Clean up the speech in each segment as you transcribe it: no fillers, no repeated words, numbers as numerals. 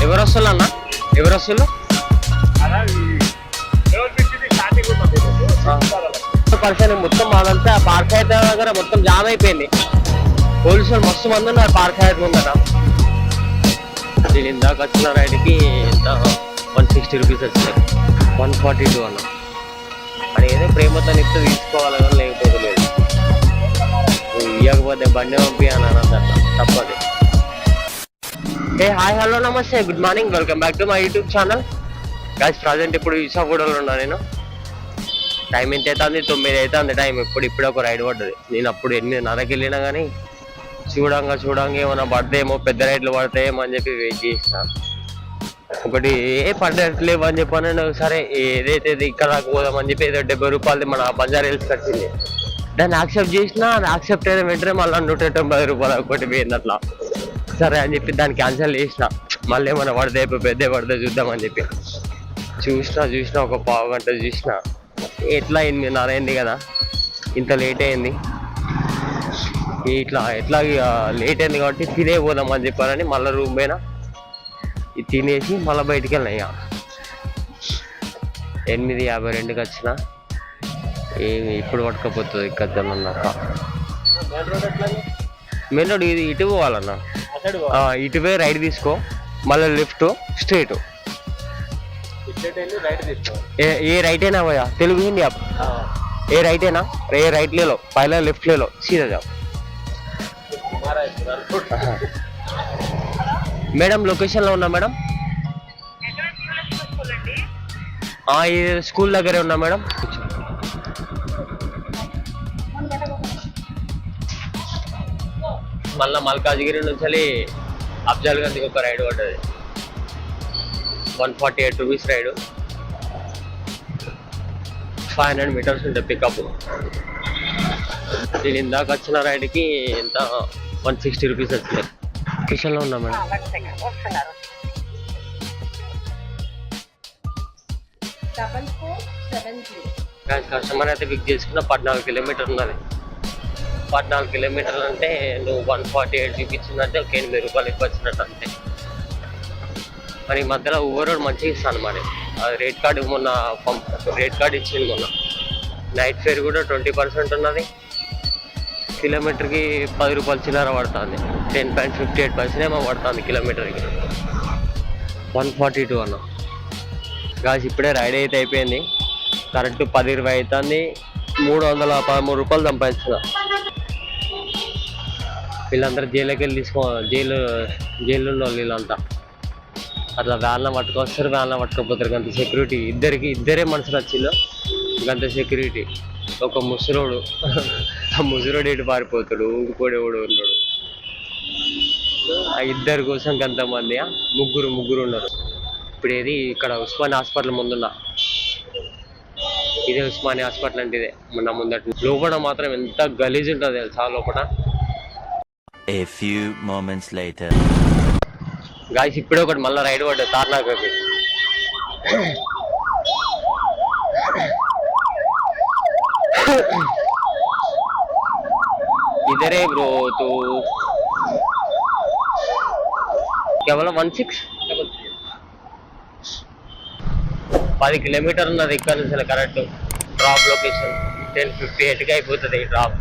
ఎవరు వస్తున్నా అన్న? ఎవరు వస్తున్నారు? పర్సన్ మొత్తం మాదంతా పార్క్ హైట్ దగ్గర మొత్తం జామ్ అయిపోయింది. పోలీసులు మస్తు మంది ఉన్నారు పార్క్ హైట్ ముందట. నేను ఇందాక వచ్చిన రైడ్కి ఎంత 160 రూపీస్ వచ్చినాయి. 142 అన్న. అది ఏదో ప్రేమతో ఇస్తే తీసుకోవాలి కానీ లేకపోతే లేదు. ఇవ్వకపోతే బండి పంపియాను అన్నట్టు తప్పదు. హాయ్ హలో నమస్తే, good morning, welcome back to my YouTube channel. Guys present ఇప్పుడు విశాఖగూడలో ఉన్నా నేను. టైం ఎంత అవుతుంది? 9 అవుతుంది టైం. ఇప్పుడే ఒక రైడ్ పడ్డది. నేను అప్పుడు 8:30కి వెళ్ళినా కానీ చూడంగా ఏమన్నా పడతాయేమో, పెద్ద రైడ్లు పడతాయేమో అని చెప్పి వెయిట్ చేసిన. ఒకటి పడ్డట్లేవు అని చెప్పాను. సరే ఏదైతే ఇక్కడ రాకపోదామని చెప్పి ఏదో 70 రూపాయలది మన బంజారా హిల్స్కి వచ్చింది. దాన్ని యాక్సెప్ట్ చేసిన, యాక్సెప్ట్ అయిన వెంటనే మళ్ళీ 190 రూపాయలు ఒకటి పోయింది అట్లా. సరే అని చెప్పి దాన్ని క్యాన్సిల్ చేసిన. మళ్ళీ ఏమైనా పడితే పెద్ద పడితే చూద్దామని చెప్పి చూసిన ఒక పావు గంట చూసిన. ఎట్లా 8:30 అయింది కదా, ఇంత లేట్ అయింది. ఎట్లా లేట్ అయింది కాబట్టి తినే పోదాం అని చెప్పానని మళ్ళీ రూమ్ పైన ఇది తినేసి మళ్ళీ బయటికి వెళ్ళినా. ఇక 8:52కి వచ్చిన. ఏమి ఇప్పుడు పట్టుకపోతుంది ఇక్కడ అన్నాక. మెయిన్ రోడ్ ఇది ఇటు పోవాలన్నా, ఇటు పోయి రైట్ తీసుకో, మళ్ళీ లెఫ్ట్ స్ట్రైట్. ఏ రైట్ అయినా పోయా తెలుగు హిందీ आप ఏ రైట్ అయినా ఏ రైట్ ले लो, पहले लेफ्ट ले लो, सीधा जाओ. మేడం లొకేషన్ లో ఉన్నా మేడం. ఈ స్కూల్ దగ్గరే ఉన్నా మేడం. మళ్ళీ మల్కాజ్గిరి నుంచి అఫ్జల్గంజ్కి ఒక రైడ్ పడ్డది. 148 రూపీస్ రైడు. 500 మీటర్స్ ఉంటుంది పికప్. నేను ఇందాక వచ్చిన రైడ్కి ఎంత 160 రూపీస్ వచ్చింది. లొకేషన్లో ఉన్నా మేడం. కస్టమర్ అయితే పిక్ చేసుకున్న 14 కిలోమీటర్ ఉన్నది. 14 కిలోమీటర్లు అంటే నువ్వు 148 చూపించిందంటే ఒక 8 రూపాయలు ఎక్కువ వచ్చినట్టు అంతే. మరి ఈ మధ్యలో ఊబర్ మంచిగా ఇస్తాను. మరి అది రేట్ కార్డు మొన్న రేట్ కార్డు ఇచ్చింది మొన్న. నైట్ ఫేర్ కూడా 20% ఉన్నది. కిలోమీటర్కి 10 రూపాయలు చిల్లర పడుతుంది. 10.58 ఏమో పడుతుంది కిలోమీటర్కి. 142 అన్న. గాస్ ఇప్పుడే రైడ్ అయితే అయిపోయింది. కరెక్ట్ 10:20 అవుతుంది. 313 రూపాయలు సంపాదించిన. వీళ్ళందరూ జైలుకి వెళ్ళి జైలు ఉన్న వీళ్ళంతా అట్లా వ్యాన్లో పట్టుకొస్తారు, వ్యాన్లో పట్టుకోపోతారు. గంత సెక్యూరిటీ ఇద్దరే మనుషులు వచ్చిందో గంత సెక్యూరిటీ. ఒక ముసలోడు, ఆ ముసలోడు ఇటు పారిపోతాడు, ఊగిపోడే ఉన్నాడు. ఆ ఇద్దరి కోసం గంతమంది ముగ్గురు ఉన్నారు. ఇప్పుడు ఏది ఇక్కడ ఉస్మానియా హాస్పిటల్ ముందున్నా. ఇదే ఉస్మానియా హాస్పిటల్ అంటే ఇదే మొన్న ముందట. లోపల మాత్రం ఎంత గలీజ్ ఉంటుంది తెలుసా లోపల. A few moments later. Guys ఇప్పుడే ఒకటి మళ్ళీ రైడ్ పడ్డది తార్నాకకి. ఇదరే బ్రో తో కేవలం 16 10 కిలోమీటర్ ఉన్నది ఇక్కడ నుంచి. కరెక్ట్ డ్రాప్ లొకేషన్ 10:58కి అయిపోతుంది ఈ డ్రాప్.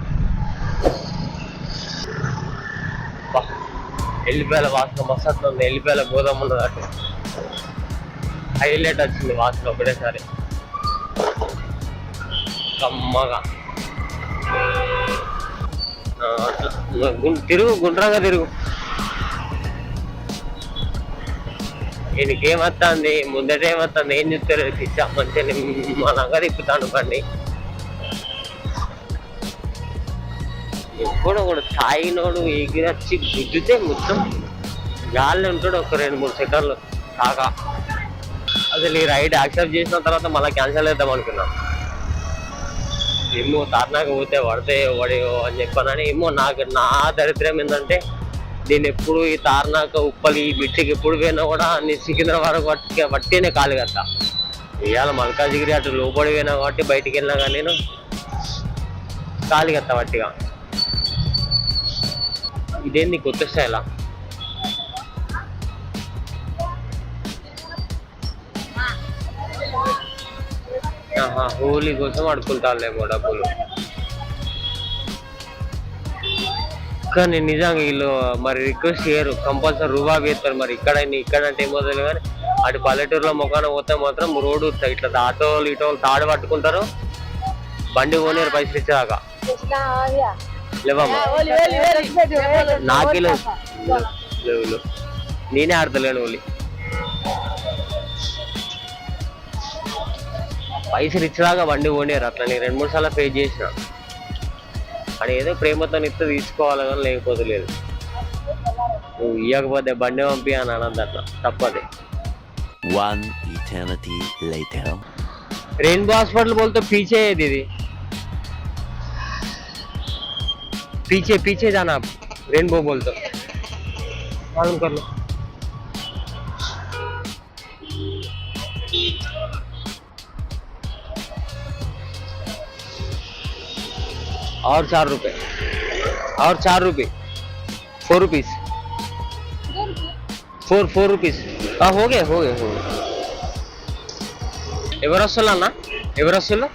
ఎల్లిపాయల వాసన మస్తు ఉంది. ఎల్లిపాయల గోదాం ఉన్నది అటు. హైలైట్ వచ్చింది వాసన ఒకటేసారి కమ్మగా. అట్లా గుండ్రంగా తిరుగు. ఈయనకేమొస్తుంది, ముందటేమొస్తుంది, ఏం చెప్తారు పిచ్చా. మంచిగా మనంగా తిప్పుతాను బండి. ఎప్పుడో కూడా తాగినోడు ఎగిరొచ్చి గుద్దితే మొత్తం గాలి ఉంటాడు ఒక 2-3 సెకండ్లు కాక. అసలు ఈ రైడ్ యాక్సెప్ట్ చేసిన తర్వాత మళ్ళీ క్యాన్సిల్ చేద్దాం అనుకున్నా. ఏమో తార్నాక పోతే పడితే పడేయో అని చెప్పానని. ఏమో నా దరిద్రం ఏంటంటే నేను ఎప్పుడు ఈ తార్నాక ఉప్పలి ఈ బిట్టికి ఎప్పుడు పోయినా కూడా నేను సికింద్రాబాద్ పట్టినే కాలు కదా. ఇవాళ మల్కాజ్గిరి అటు లోపడి పోయినా కాబట్టి బయటికి వెళ్ళినా కానీ నేను కాలు కత్తా వట్టిగా. ఇదేంది కొత్త స్టైలా? ఆహా, హోలీ కోసం అడుకుంటారులేమో డబ్బులు. కానీ నిజంగా వీళ్ళు మరి రిక్వెస్ట్ చేయరు, కంపల్సరీ రూబా వేస్తారు. మరి ఇక్కడ అంటే ఏమో తెలియదు కానీ అటు పల్లెటూరులో మొక్కన పోతే మాత్రం రోడ్డు ఇట్లా ఆటోలు ఇటోలు తాడు పట్టుకుంటారు, బండి పోనీరు పైసలు ఇచ్చేదాకా. లేవమ్మా నాకే లేవు, నేనే ఆడతలేను ఓలి. పైసలు ఇచ్చేదాకా బండి పోనీరు. అట్లా నేను 2-3 సార్లు పే చేసిన. అని ఏదో ప్రేమతో ఇస్తే తీసుకోవాలి కానీ లేకపోతే లేదు. నువ్వు ఇవ్వకపోతే బండి పంపి అని అనద్దు, అట్లా తప్పది. One eternity later. Rainbow hospital बोल तो पीछे है दीदी, पीछे पीछे जाना आप, रेनबो बोल तो मालूम कर लो. और 4 रुपए, और 4 रुपए, 4 रुपीस, 4 रुपीस. हाँ हो गए. ఎవరు వస్తున్నా అన్న, ఎవరు వస్తున్నా?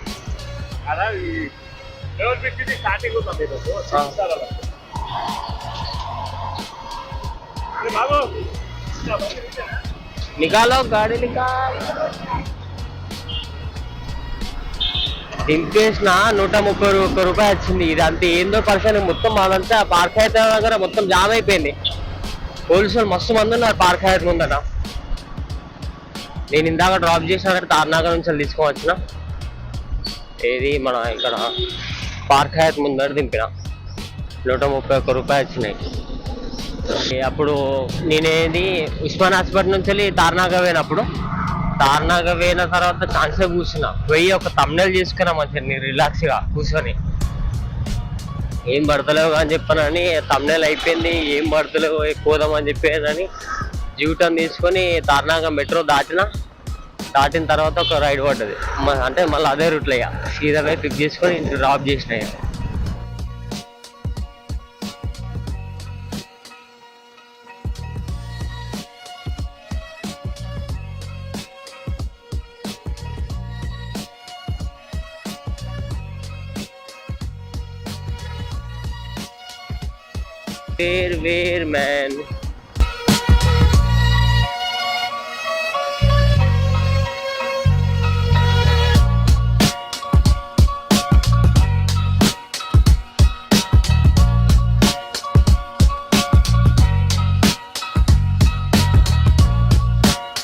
నికాలో గాడి నికాల్. దింపేసిన 131 రూపాయలు వచ్చింది. ఇది అంతే ఏందో పర్సన్ మొత్తం అదంతా పార్క్ హైట్ దగ్గర మొత్తం జామ్ అయిపోయింది. పోలీసులు మస్తు మంది ఉన్నారు పార్క్ హైట్ ముందట. నేను ఇందాక డ్రాప్ చేసిన తార్నాగర్ నుంచి తీసుకొని ఏది మన ఇక్కడ పార్క్ హయాత్ ముందర దింపిన. 131 రూపాయలు వచ్చినాయి. అప్పుడు నేనేది ఉస్మాన్ హాస్పిటల్ నుంచి వెళ్ళి తార్నాగర్ పోయినప్పుడు, తార్నాగర్ పోయిన తర్వాత ఛాన్సే కూర్చున్నా, పోయి ఒక తమ్నెల్ చేసుకున్నా మంచిగా నేను రిలాక్స్గా కూర్చొని. ఏం పడతలేవు అని చెప్పానని తమ్నెల్ అయిపోయింది, ఏం పడతలేవు పోదామని చెప్పేదని జీవితం తీసుకొని తార్నాగర్ మెట్రో దాటిన తర్వాత ఒక రైడ్ పడ్డది. అంటే మళ్ళీ అదే రూట్లో ఇక సీదా పోయి పిక్ చేసుకొని ఇంటికి డ్రాప్ చేసినాయి. Wear man